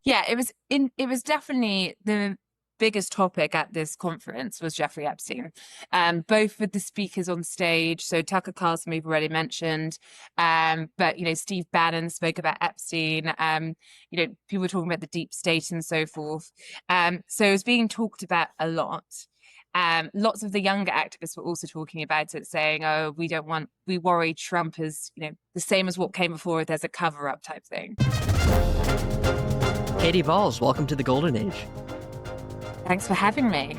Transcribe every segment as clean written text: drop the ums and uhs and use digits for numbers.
Yeah, it was definitely the biggest topic at this conference was Jeffrey Epstein. Both with the speakers on stage. So Tucker Carlson we've already mentioned. But Steve Bannon spoke about Epstein. People were talking about the deep state and so forth. So it was being talked about a lot. Lots of the younger activists were also talking about it, saying, "Oh, we worry Trump is, the same as what came before. If there's a cover-up type thing." Katy Balls, welcome to the Golden Age. Thanks for having me.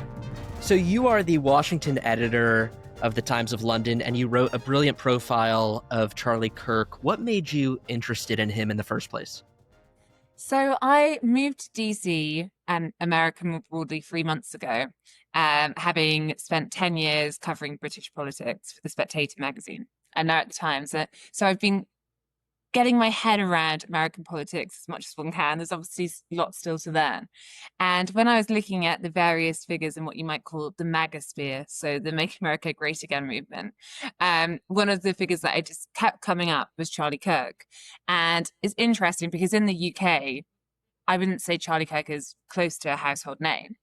So you are the Washington editor of the Times of London, and you wrote a brilliant profile of Charlie Kirk. What made you interested in him in the first place? So I moved to DC and America more broadly 3 months ago, having spent 10 years covering British politics for the Spectator magazine and now at the Times. So I've been getting my head around American politics as much as one can. There's obviously lots still to learn. And when I was looking at the various figures in what you might call the MAGA sphere, so the Make America Great Again movement, one of the figures that I just kept coming up was Charlie Kirk. And it's interesting because in the UK, I wouldn't say Charlie Kirk is close to a household name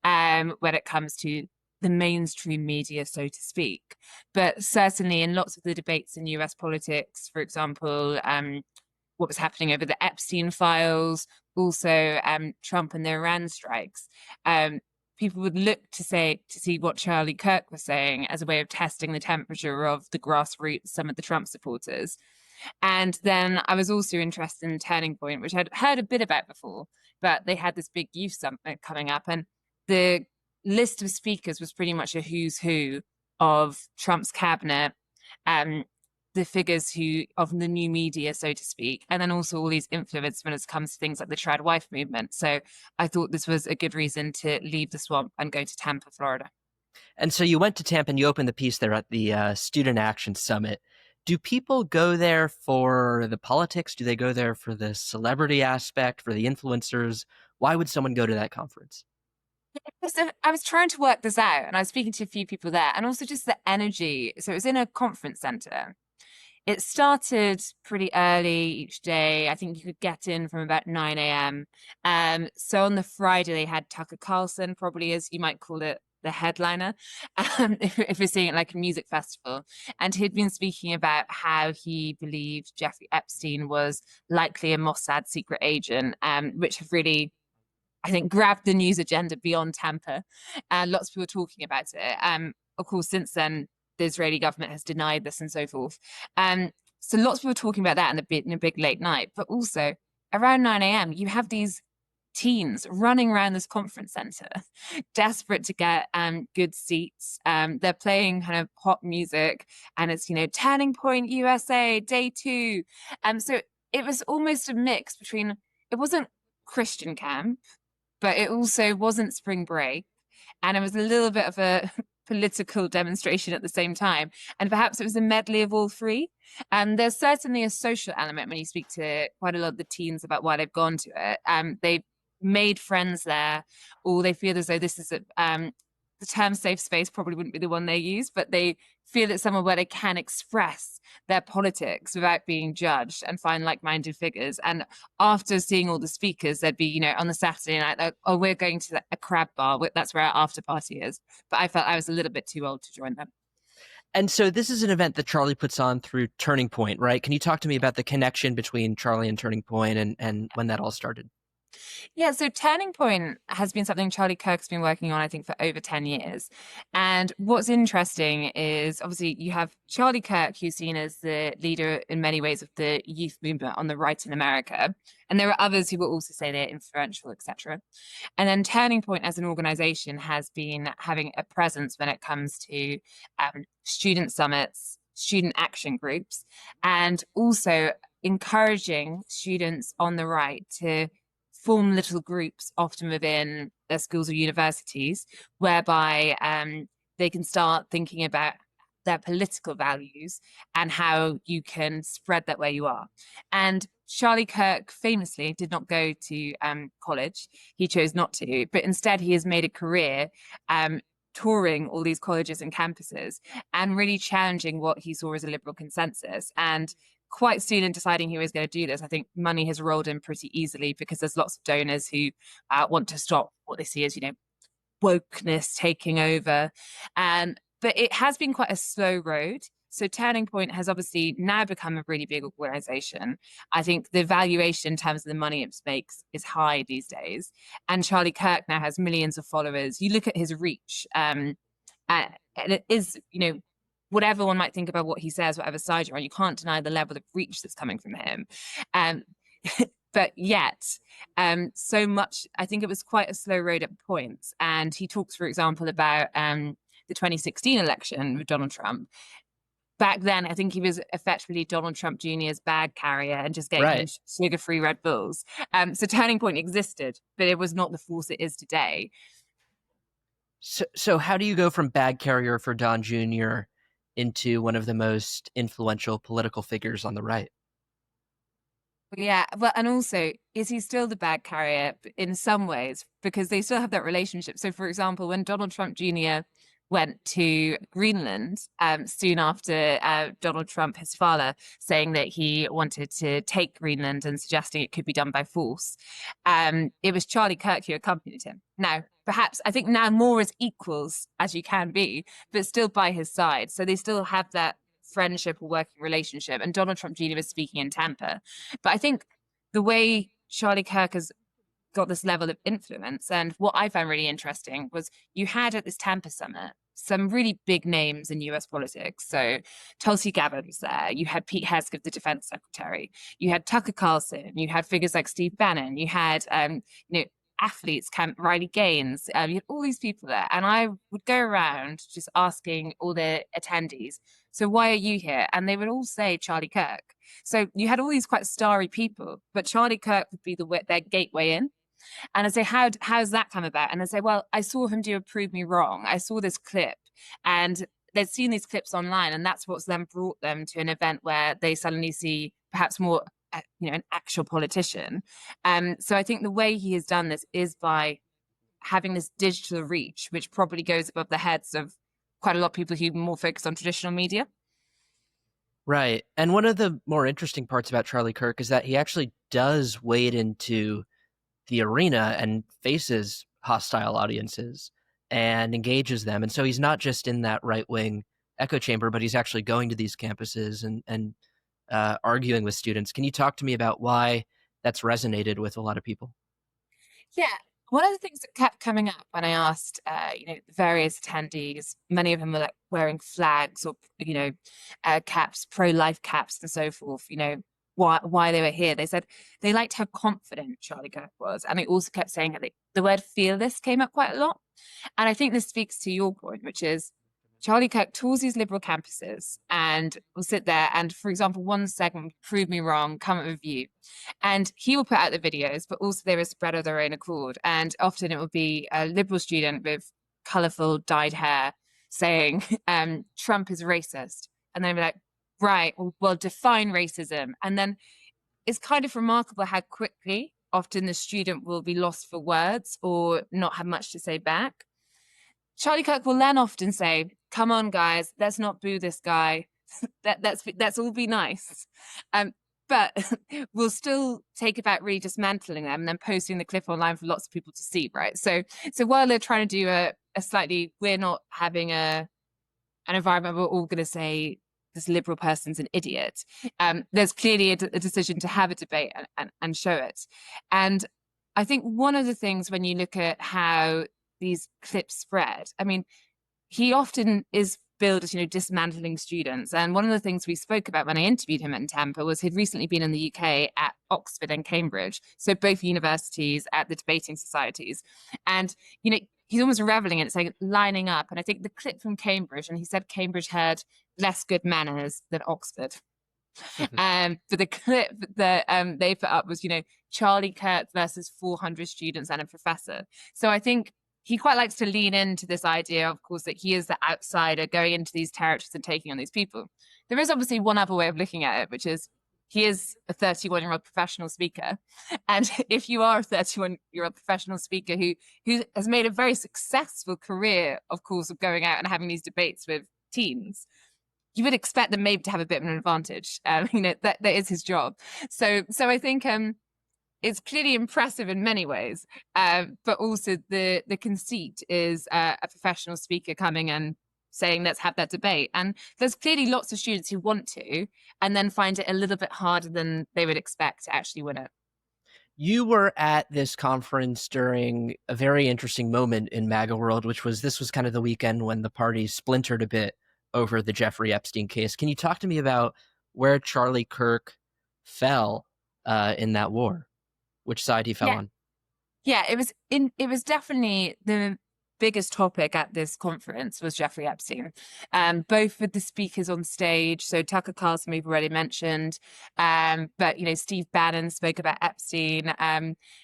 when it comes to the mainstream media, so to speak. But certainly in lots of the debates in US politics, for example, what was happening over the Epstein files, also Trump and the Iran strikes, people would look to see what Charlie Kirk was saying as a way of testing the temperature of the grassroots, some of the Trump supporters. And then I was also interested in Turning Point, which I'd heard a bit about before, but they had this big youth summit coming up, and the list of speakers was pretty much a who's who of Trump's cabinet, the figures who of the new media, so to speak, and then also all these influence when it comes to things like the trad wife movement. So I thought this was a good reason to leave the swamp and go to Tampa, Florida. And so you went to Tampa and you opened the piece there at the Student Action Summit. Do people go there for the politics? Do they go there for the celebrity aspect, for the influencers? Why would someone go to that conference? So I was trying to work this out and I was speaking to a few people there and also just the energy. So it was in a conference center. It started pretty early each day. I think you could get in from about 9 a.m. So on the Friday, they had Tucker Carlson, probably as you might call it, the headliner, if you're seeing it like a music festival. And he'd been speaking about how he believed Jeffrey Epstein was likely a Mossad secret agent, which have really, I think, grabbed the news agenda beyond Tampa. And lots of people are talking about it. Of course, since then, the Israeli government has denied this and so forth. So lots of people are talking about that in a big late night, but also around 9 a.m., you have these teens running around this conference center, desperate to get good seats. They're playing kind of pop music, and it's Turning Point USA Day 2. So it was almost a mix between it wasn't Christian camp, but it also wasn't spring break, and it was a little bit of a political demonstration at the same time. And perhaps it was a medley of all three. There's certainly a social element when you speak to quite a lot of the teens about why they've gone to it. They've made friends there, or they feel as though this is the term safe space probably wouldn't be the one they use, but they feel it's somewhere where they can express their politics without being judged and find like-minded figures. And after seeing all the speakers, they'd be, on the Saturday night, like, oh, we're going to a crab bar. That's where our after party is. But I felt I was a little bit too old to join them. And so this is an event that Charlie puts on through Turning Point, right? Can you talk to me about the connection between Charlie and Turning Point and when that all started? Yeah, so Turning Point has been something Charlie Kirk's been working on, I think, for over 10 years. And what's interesting is obviously you have Charlie Kirk, who's seen as the leader in many ways of the youth movement on the right in America. And there are others who will also say they're influential, etc. And then Turning Point as an organization has been having a presence when it comes to student summits, student action groups, and also encouraging students on the right to form little groups, often within their schools or universities, whereby they can start thinking about their political values and how you can spread that where you are. And Charlie Kirk famously did not go to college. He chose not to, but instead he has made a career touring all these colleges and campuses and really challenging what he saw as a liberal consensus. And quite soon in deciding who is going to do this, I think money has rolled in pretty easily because there's lots of donors who want to stop what they see as, wokeness taking over. But it has been quite a slow road. So Turning Point has obviously now become a really big organization. I think the valuation in terms of the money it makes is high these days. And Charlie Kirk now has millions of followers. You look at his reach, and it is, whatever one might think about what he says, whatever side you're on, you can't deny the level of reach that's coming from him. Um, but yet, so much, I think it was quite a slow road at points. And he talks, for example, about the 2016 election with Donald Trump. Back then, I think he was effectively Donald Trump Jr.'s bag carrier and just getting him sugar-free Red Bulls. So Turning Point existed, but it was not the force it is today. So how do you go from bag carrier for Don Jr. into one of the most influential political figures on the right? Yeah, well, and also, is he still the bag carrier in some ways? Because they still have that relationship. So, for example, when Donald Trump Jr. went to Greenland, soon after Donald Trump, his father, saying that he wanted to take Greenland and suggesting it could be done by force, it was Charlie Kirk who accompanied him. Now, perhaps I think now more as equals as you can be, but still by his side. So they still have that friendship or working relationship. And Donald Trump Jr. was speaking in Tampa. But I think the way Charlie Kirk has got this level of influence, and what I found really interesting was you had at this Tampa summit some really big names in US politics. So Tulsi Gabbard was there. You had Pete Hegseth, the defense secretary. You had Tucker Carlson. You had figures like Steve Bannon. You had, athletes, Riley Gaines. You had all these people there. And I would go around just asking all the attendees, so why are you here? And they would all say Charlie Kirk. So you had all these quite starry people, but Charlie Kirk would be their gateway in. And I say, how's that come about? And I say, well, I saw him do a Prove Me Wrong. I saw this clip, and they'd seen these clips online, and that's what's then brought them to an event where they suddenly see perhaps more, an actual politician. So I think the way he has done this is by having this digital reach, which probably goes above the heads of quite a lot of people who more focus on traditional media. Right. And one of the more interesting parts about Charlie Kirk is that he actually does wade into the arena and faces hostile audiences and engages them. And so he's not just in that right wing echo chamber, but he's actually going to these campuses and arguing with students. Can you talk to me about why that's resonated with a lot of people? Yeah. One of the things that kept coming up when I asked, the various attendees, many of them were like wearing flags or, caps, pro-life caps and so forth, why they were here. They said they liked how confident Charlie Kirk was. And they also kept saying that the word fearless came up quite a lot. And I think this speaks to your point, which is Charlie Kirk tours these liberal campuses and will sit there and, for example, one segment, Prove Me Wrong, come up with you. And he will put out the videos, but also they will spread of their own accord. And often it will be a liberal student with colorful dyed hair saying, Trump is racist. And then be like, right, well, define racism. And then it's kind of remarkable how quickly often the student will be lost for words or not have much to say back. Charlie Kirk will then often say, come on, guys, let's not boo this guy. Let's all be nice. But we'll still take about really dismantling them and then posting the clip online for lots of people to see, right? So while they're trying to do a slightly, we're not having an environment where we're all going to say this liberal person's an idiot. There's clearly a decision to have a debate and show it. And I think one of the things when you look at how these clips spread, I mean, he often is billed as, dismantling students. And one of the things we spoke about when I interviewed him in Tampa was he'd recently been in the UK at Oxford and Cambridge, so both universities at the debating societies. And, he's almost reveling in it, saying lining up. And I think the clip from Cambridge, and he said Cambridge had less good manners than Oxford. But the clip that they put up was, Charlie Kirk versus 400 students and a professor. So I think he quite likes to lean into this idea, of course, that he is the outsider going into these territories and taking on these people. There is obviously one other way of looking at it, which is he is a 31-year-old professional speaker. And if you are a 31-year-old professional speaker who has made a very successful career, of course, of going out and having these debates with teens, you would expect them maybe to have a bit of an advantage. That is his job. So I think it's clearly impressive in many ways, but also the conceit is a professional speaker coming and saying, let's have that debate. And there's clearly lots of students who want to, and then find it a little bit harder than they would expect to actually win it. You were at this conference during a very interesting moment in MAGA world, which was this was kind of the weekend when the party splintered a bit over the Jeffrey Epstein case. Can you talk to me about where Charlie Kirk fell in that war? Which side he fell Yeah, on? yeah, it was definitely the biggest topic at this conference was Jeffrey Epstein. Both with the speakers on stage, so Tucker Carlson we've already mentioned, but Steve Bannon spoke about Epstein.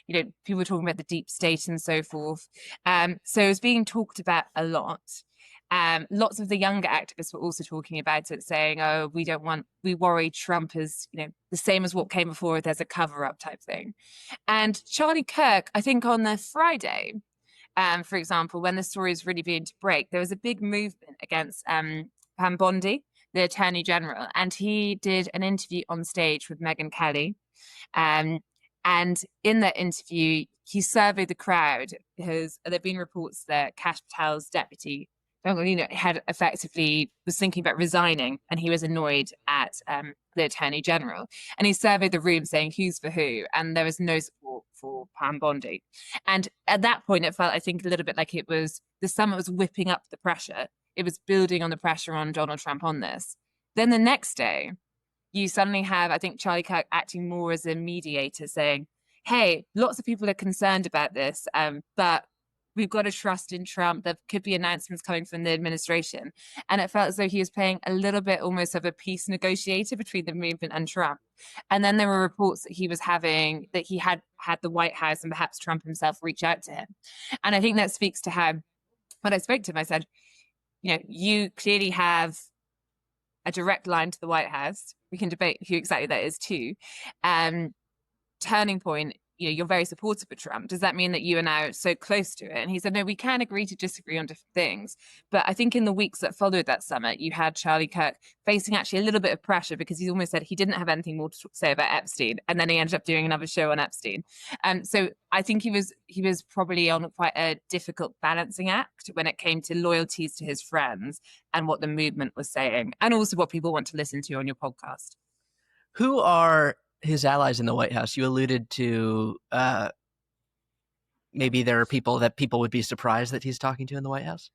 People were talking about the deep state and so forth. So it was being talked about a lot. Lots of the younger activists were also talking about it, saying, "Oh, we worry Trump is, the same as what came before. There's a cover-up type thing." And Charlie Kirk, I think on the Friday, for example, when the story was really beginning to break, there was a big movement against Pam Bondi, the Attorney General, and he did an interview on stage with Megyn Kelly. And in that interview, he surveyed the crowd because there have been reports that Kash Patel's deputy had effectively was thinking about resigning, and he was annoyed at the Attorney General. And he surveyed the room saying who's for who, and there was no support for Pam Bondi. And at that point, it felt, I think, a little bit like the summit was whipping up the pressure. It was building on the pressure on Donald Trump on this. Then the next day, you suddenly have, I think, Charlie Kirk acting more as a mediator, saying, hey, lots of people are concerned about this, but we've got to trust in Trump. There could be announcements coming from the administration. And it felt as though he was playing a little bit almost of a peace negotiator between the movement and Trump. And then there were reports that he had the White House and perhaps Trump himself reach out to him. And I think that speaks to how, when I spoke to him, I said, you clearly have a direct line to the White House. We can debate who exactly that is too. Turning point, you're very supportive of Trump. Does that mean that you are now so close to it? And he said, no, we can agree to disagree on different things. But I think in the weeks that followed that summit, you had Charlie Kirk facing actually a little bit of pressure because he almost said he didn't have anything more to say about Epstein. And then he ended up doing another show on Epstein. So I think he was probably on quite a difficult balancing act when it came to loyalties to his friends and what the movement was saying, and also what people want to listen to on your podcast. Who are his allies in the White House? You alluded to maybe there are people that people would be surprised that he's talking to in the White House.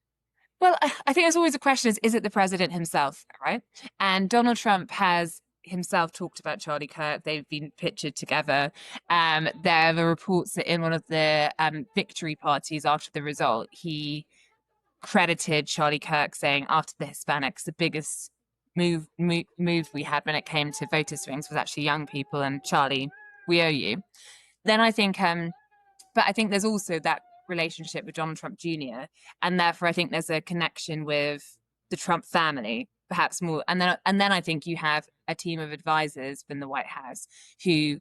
Well, I think there's always a question is it the president himself, right? And Donald Trump has himself talked about Charlie Kirk. They've been pictured together. There were reports that in one of the victory parties after the result, he credited Charlie Kirk, saying after the Hispanics, the biggest move we had when it came to voter swings was actually young people, and Charlie, we owe you. Then I think but I think there's also that relationship with Donald Trump Jr., and therefore I think there's a connection with the Trump family perhaps more, and then I think you have a team of advisors from the White House who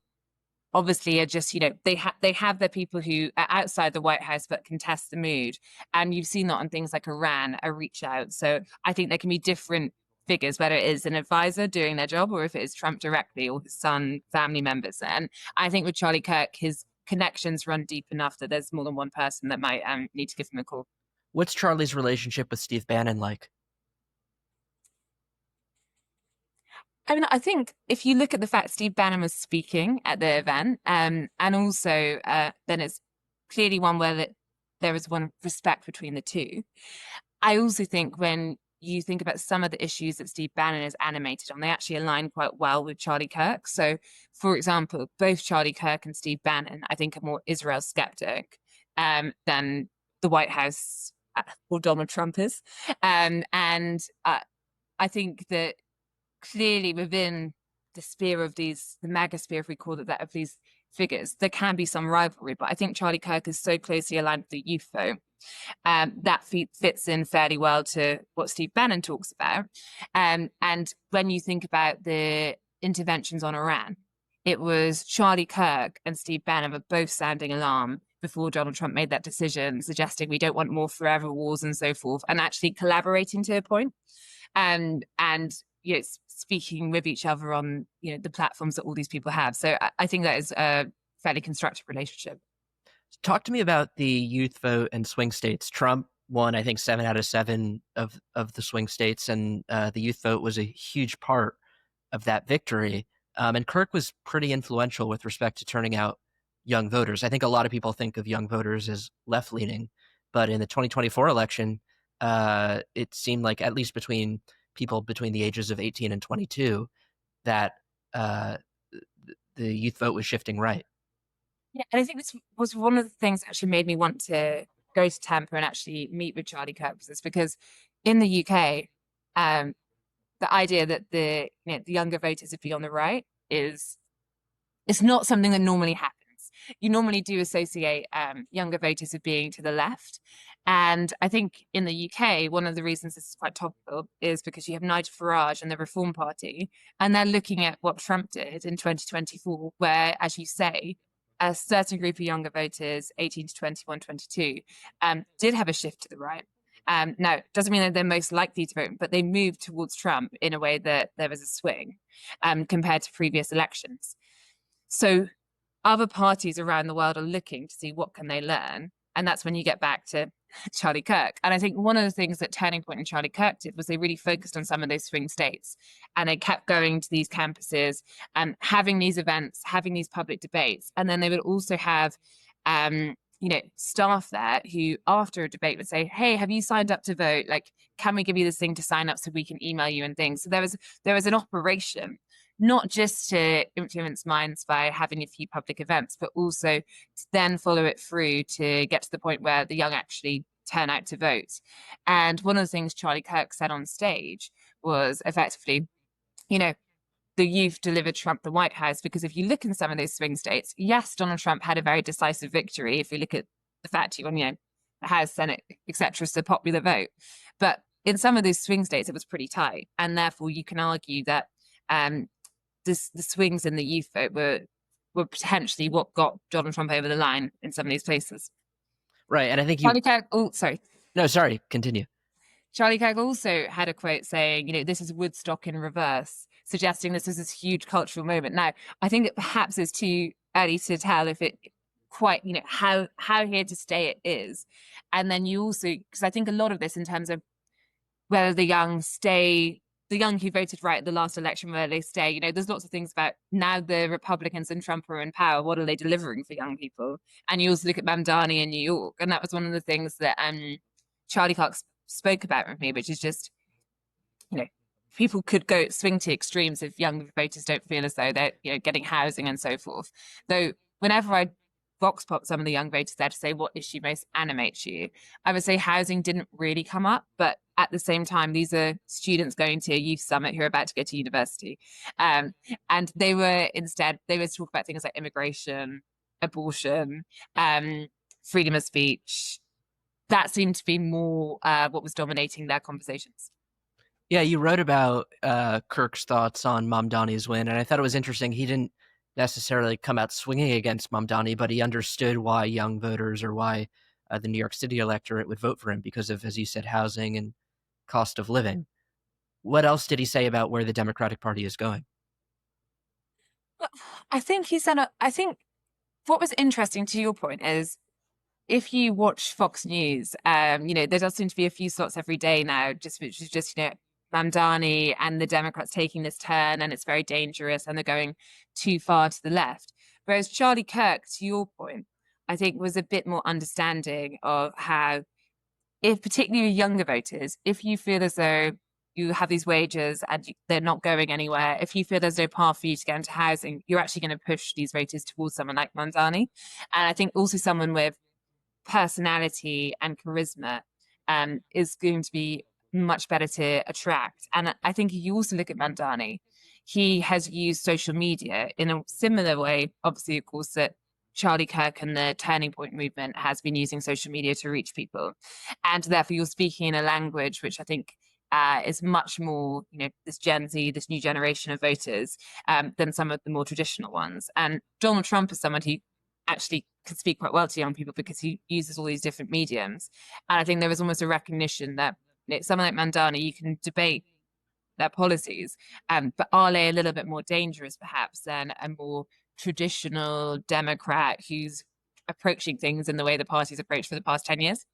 obviously are just, they have their people who are outside the White House but contest the mood, and you've seen that on things like Iran, a reach out. So I think there can be different figures, whether it is an advisor doing their job or if it is Trump directly or his son, family members. And I think with Charlie Kirk, his connections run deep enough that there's more than one person that might need to give him a call. What's Charlie's relationship with Steve Bannon like? I mean, I think if you look at the fact Steve Bannon was speaking at the event, and also then it's clearly one where there is one respect between the two. I also think when you think about some of the issues that Steve Bannon is animated on, they actually align quite well with Charlie Kirk. So, for example, both Charlie Kirk and Steve Bannon, I think, are more Israel skeptic than the White House or Donald Trump is. And I think that clearly within the sphere of the MAGA sphere, if we call it that, of these figures, there can be some rivalry. But I think Charlie Kirk is so closely aligned with the youth vote. That fits in fairly well to what Steve Bannon talks about. And when you think about the interventions on Iran, it was Charlie Kirk and Steve Bannon were both sounding alarm before Donald Trump made that decision, suggesting we don't want more forever wars and so forth, and actually collaborating to a point. and speaking with each other on the platforms that all these people have. So I think that is a fairly constructive relationship. Talk to me about the youth vote and swing states. Trump won, I think, 7 out of 7 of the swing states, and the youth vote was a huge part of that victory. And Kirk was pretty influential with respect to turning out young voters. I think a lot of people think of young voters as left leaning, but in the 2024 election, it seemed like, at least between people between the ages of 18 and 22, that uh, the youth vote was shifting right. Yeah, and I think this was one of the things that actually made me want to go to Tampa and actually meet with Charlie Kirk, is because in the UK, um, the idea that the younger voters would be on the right is it's not something that normally happens. You normally do associate younger voters with being to the left. And I think in the UK, one of the reasons this is quite topical is because you have Nigel Farage and the Reform Party, and they're looking at what Trump did in 2024, where, as you say, a certain group of younger voters, 18 to 21, 22, did have a shift to the right. Now, it doesn't mean that they're most likely to vote, but they moved towards Trump in a way that there was a swing compared to previous elections. So other parties around the world are looking to see what can they learn. And that's when you get back to Charlie Kirk. And I think one of the things that Turning Point and Charlie Kirk did was they really focused on some of those swing states. And they kept going to these campuses and having these events, having these public debates. And then they would also have staff there who, after a debate, would say, "Hey, have you signed up to vote? Like, can we give you this thing to sign up so we can email you and things?" So there was an operation, not just to influence minds by having a few public events, but also to then follow it through to get to the point where the young actually turn out to vote. And one of the things Charlie Kirk said on stage was effectively, you know, the youth delivered Trump the White House, because if you look in some of those swing states, yes, Donald Trump had a very decisive victory. If you look at the fact he won, the House, Senate, etc., it's a popular vote. But in some of those swing states, it was pretty tight, and therefore you can argue that the swings in the youth vote were potentially what got Donald Trump over the line in some of these places. Right. And I think you. Charlie Kirk, oh, sorry. No, sorry, continue. Charlie Kirk also had a quote saying, this is Woodstock in reverse, suggesting this is this huge cultural moment. Now, I think it perhaps is too early to tell if it quite, how here to stay it is. And then you also, because I think a lot of this in terms of whether the young who voted right at the last election, whether they stay, there's lots of things about now the Republicans and Trump are in power. What are they delivering for young people? And you also look at Mamdani in New York. And that was one of the things that Charlie Kirk spoke about with me, which is just, people could go swing to extremes if young voters don't feel as though they're, getting housing and so forth. Though whenever I vox pop some of the young voters there to say what issue most animates you, I would say housing didn't really come up, but at the same time, these are students going to a youth summit who are about to go to university. And they were talk about things like immigration, abortion, freedom of speech. That seemed to be more what was dominating their conversations. Yeah, you wrote about Kirk's thoughts on Mamdani's win, and I thought it was interesting. He didn't necessarily come out swinging against Mamdani, but he understood why young voters, or why the New York City electorate would vote for him because of, as you said, housing and cost of living. What else did he say about where the Democratic Party is going? I think he said, I think what was interesting, to your point, is if you watch Fox News, there does seem to be a few slots every day now, which is just, Mamdani and the Democrats taking this turn, and it's very dangerous, and they're going too far to the left. Whereas Charlie Kirk, to your point, I think was a bit more understanding of how, if particularly younger voters, if you feel as though you have these wages and they're not going anywhere, if you feel there's no path for you to get into housing, you're actually going to push these voters towards someone like Mamdani. And I think also someone with personality and charisma is going to be much better to attract. And I think if you also look at Mamdani, he has used social media in a similar way, obviously, of course, that Charlie Kirk and the Turning Point movement has been using social media to reach people. And therefore, you're speaking in a language which I think is much more, this Gen Z, this new generation of voters, than some of the more traditional ones. And Donald Trump is someone who actually can speak quite well to young people because he uses all these different mediums. And I think there was almost a recognition that someone like Mamdani, you can debate their policies. But are they a little bit more dangerous, perhaps, than a more traditional Democrat who's approaching things in the way the party's approached for the past 10 years?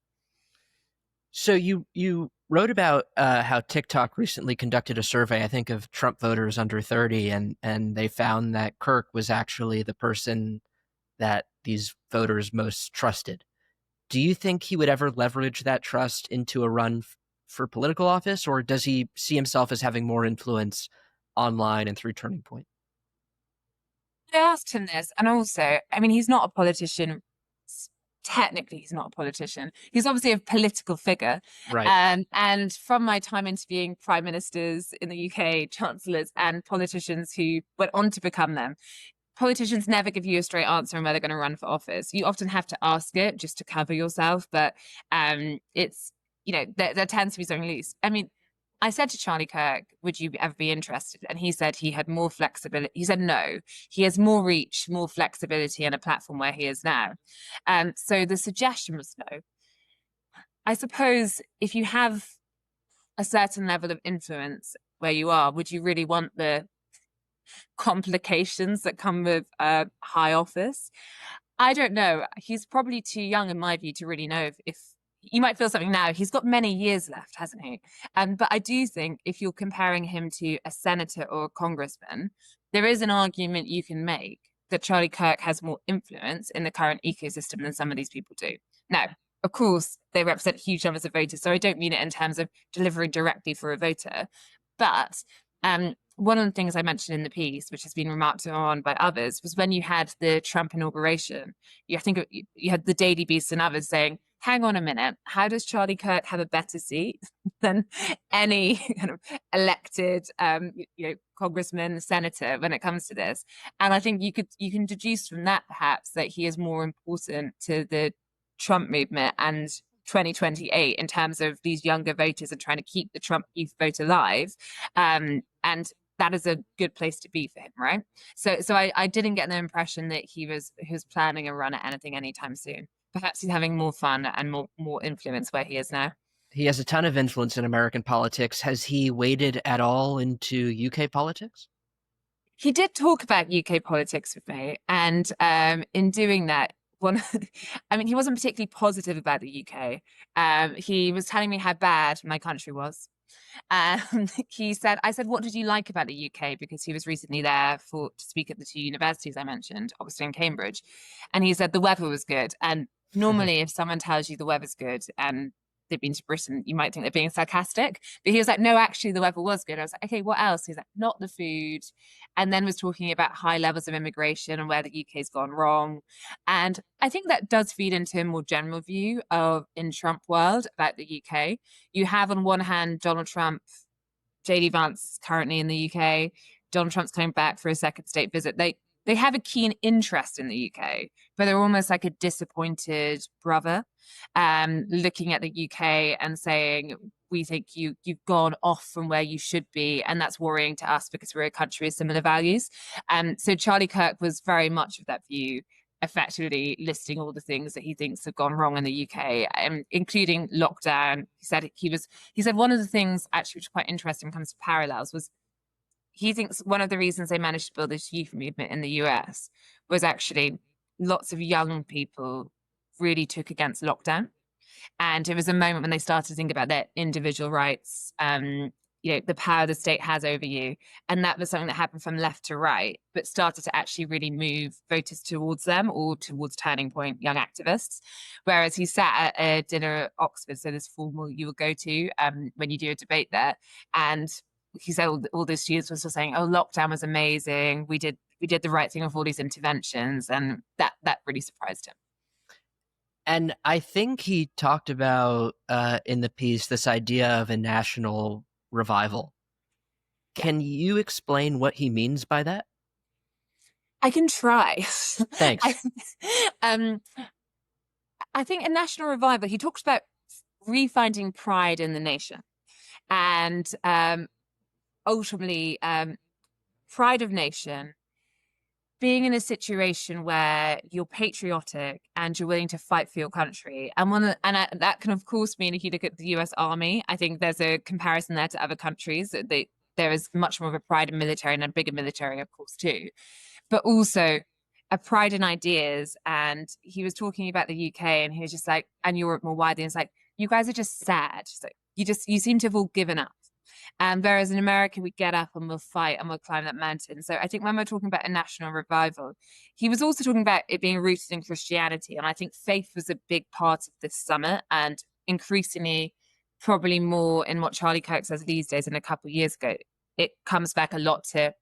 So you wrote about how TikTok recently conducted a survey, I think, of Trump voters under 30, and they found that Kirk was actually the person that these voters most trusted. Do you think he would ever leverage that trust into a run for political office, or does he see himself as having more influence online and through Turning Point? I asked him this, and also, I mean, he's not a politician. Technically, he's not a politician. He's obviously a political figure. Right. And from my time interviewing prime ministers in the UK, chancellors, and politicians who went on to become them, politicians never give you a straight answer on whether they're going to run for office. You often have to ask it just to cover yourself, but it's, there tends to be something loose. I mean, I said to Charlie Kirk, would you ever be interested? And he said he had more flexibility. He said no, he has more reach, more flexibility, and a platform where he is now. So the suggestion was no. I suppose if you have a certain level of influence where you are, would you really want the complications that come with high office? I don't know. He's probably too young, in my view, to really know if you might feel something now. He's got many years left, hasn't he? But I do think if you're comparing him to a senator or a congressman, there is an argument you can make that Charlie Kirk has more influence in the current ecosystem than some of these people do. Now, of course, they represent huge numbers of voters, so I don't mean it in terms of delivering directly for a voter. But one of the things I mentioned in the piece, which has been remarked on by others, was when you had the Trump inauguration, I think you had the Daily Beast and others saying, hang on a minute, how does Charlie Kirk have a better seat than any kind of elected congressman, senator when it comes to this? And I think you can deduce from that perhaps that he is more important to the Trump movement and 2028 in terms of these younger voters and trying to keep the Trump youth vote alive. And that is a good place to be for him, right? So I didn't get the impression that he was planning a run at anything anytime soon. Perhaps he's having more fun and more influence where he is now. He has a ton of influence in American politics. Has he waded at all into UK politics? He did talk about UK politics with me, and in doing that, I mean, he wasn't particularly positive about the UK. He was telling me how bad my country was. I said, what did you like about the UK? Because he was recently there to speak at the two universities I mentioned, Oxford and Cambridge. And he said the weather was good. And normally if someone tells you the weather's good and they've been to Britain, you might think they're being sarcastic. But he was like, no, actually the weather was good. I was like, okay, what else? He's like, not the food. And then was talking about high levels of immigration and where the UK's gone wrong. And I think that does feed into a more general view of in Trump world about the UK. You have on one hand Donald Trump, JD Vance currently in the UK. Donald Trump's coming back for a second state visit. They have a keen interest in the UK, but they're almost like a disappointed brother, looking at the UK and saying, we think you've gone off from where you should be, and that's worrying to us because we're a country with similar values. So Charlie Kirk was very much of that view, effectively listing all the things that he thinks have gone wrong in the UK, including lockdown. He said one of the things actually which is quite interesting when it comes to parallels was he thinks one of the reasons they managed to build this youth movement in the US was actually lots of young people really took against lockdown. And it was a moment when they started to think about their individual rights, the power the state has over you. And that was something that happened from left to right, but started to actually really move voters towards them or towards Turning Point young activists. Whereas he sat at a dinner at Oxford, so this formal you will go to when you do a debate there. And he said all the students were still saying, oh, lockdown was amazing. We did the right thing with all these interventions. And that really surprised him. And I think he talked about in the piece this idea of a national revival. Can you explain what he means by that? I can try. Thanks. I think a national revival, he talks about refinding pride in the nation. And ultimately, pride of nation, being in a situation where you're patriotic and you're willing to fight for your country. And that can, of course, mean if you look at the US Army, I think there's a comparison there to other countries. They there is much more of a pride in military and a bigger military, of course, too, but also a pride in ideas. And he was talking about the UK, and he was just like, and Europe more widely, and it's like, you guys are just sad. So you seem to have all given up. And whereas in America, we get up and we'll fight and we'll climb that mountain. So I think when we're talking about a national revival, he was also talking about it being rooted in Christianity. And I think faith was a big part of this summit, and increasingly, probably more in what Charlie Kirk says these days and a couple of years ago, it comes back a lot to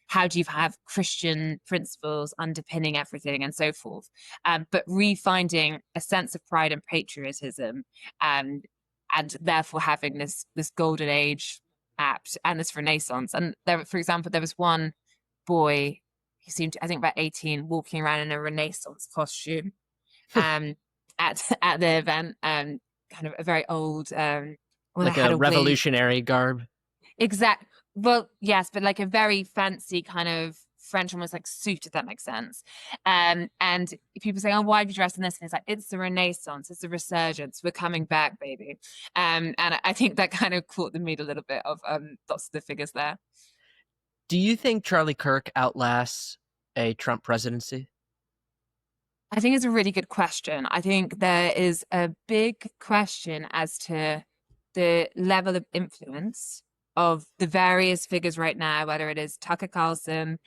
how do you have Christian principles underpinning everything and so forth. But refinding a sense of pride and patriotism, and therefore having this golden age apt and this renaissance. And there, for example, there was one boy who seemed, I think about 18, walking around in a Renaissance costume at the event, kind of a very old like a revolutionary garb. Exact. Well, yes, but like a very fancy kind of French, almost like suit, if that makes sense. And people say, "Oh, why have you dressed in this?" And it's like, it's the Renaissance, it's the resurgence. We're coming back, baby. And I think that kind of caught the meat a little bit of lots of the figures there. Do you think Charlie Kirk outlasts a Trump presidency? I think it's a really good question. I think there is a big question as to the level of influence of the various figures right now, whether it is Tucker Carlson,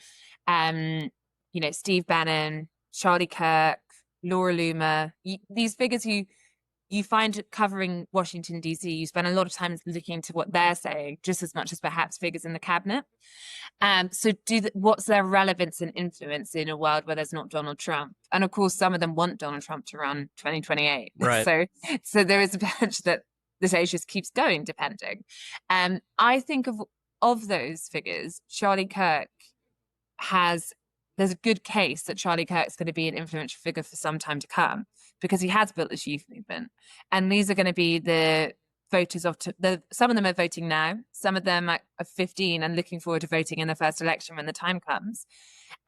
Steve Bannon, Charlie Kirk, Laura Loomer, these figures who you find covering Washington, D.C., you spend a lot of time looking into what they're saying, just as much as perhaps figures in the cabinet. So what's their relevance and influence in a world where there's not Donald Trump? And of course, some of them want Donald Trump to run 2028. Right. So there is a potential that this age just keeps going, depending. I think of those figures, Charlie Kirk there's a good case that Charlie Kirk is going to be an influential figure for some time to come, because he has built this youth movement. And these are going to be the voters some of them are voting now, some of them are 15 and looking forward to voting in the first election when the time comes.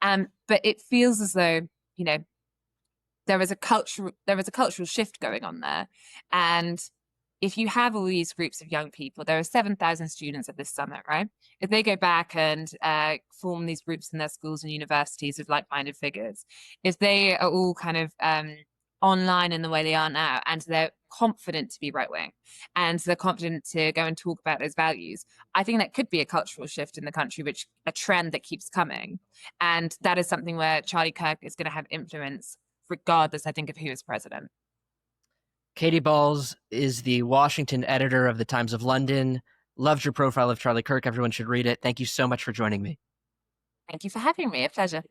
But it feels as though, there is a cultural shift going on there. And if you have all these groups of young people, there are 7,000 students at this summit, right? If they go back and form these groups in their schools and universities of like-minded figures, if they are all kind of online in the way they are now, and they're confident to be right-wing, and they're confident to go and talk about those values, I think that could be a cultural shift in the country, a trend that keeps coming. And that is something where Charlie Kirk is going to have influence, regardless, I think, of who is president. Katy Balls is the Washington editor of the Times of London. Loved your profile of Charlie Kirk. Everyone should read it. Thank you so much for joining me. Thank you for having me. A pleasure.